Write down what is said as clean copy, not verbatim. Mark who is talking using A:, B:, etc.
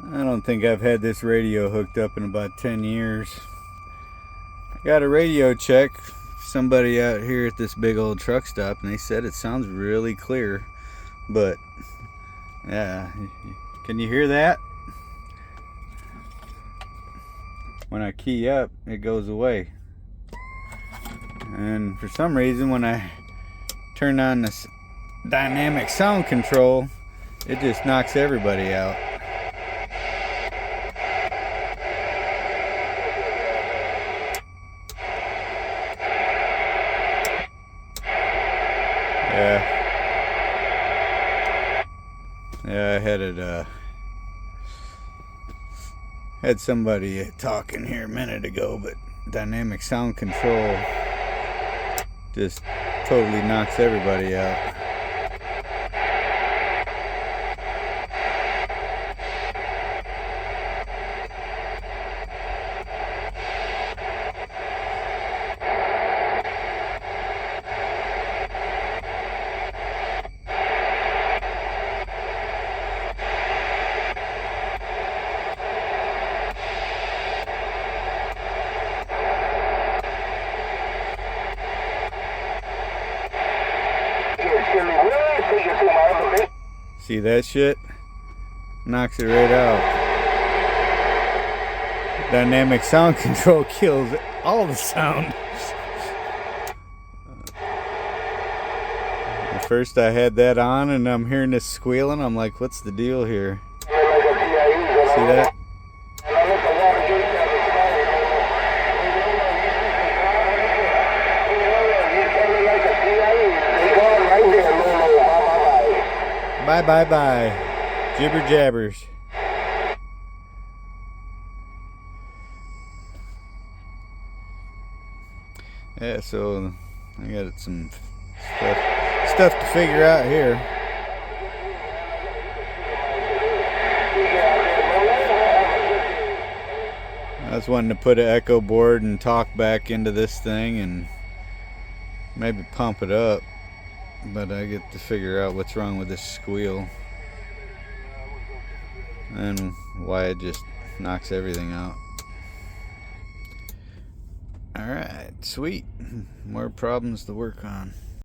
A: I don't think I've had this radio hooked up in about 10 years. I got a radio check, somebody out here at this big old truck stop, and they said it sounds really clear. But, yeah, can you hear that? When I key up, it goes away. And for some reason, when I turn on this dynamic sound control, it just knocks everybody out. Yeah, I had it, had somebody talking here a minute ago, but dynamic sound control just totally knocks everybody out. See that shit? Knocks it right out. Dynamic sound control kills all the sound. At first I had that on and I'm hearing this squealing. I'm like, what's the deal here? See that? Bye bye bye. Jibber jabbers. Yeah, so I got some stuff to figure out here. I was wanting to put an echo board and talk back into this thing and maybe pump it up. But I get to figure out what's wrong with this squeal and why it just knocks everything out. Alright, sweet. More problems to work on.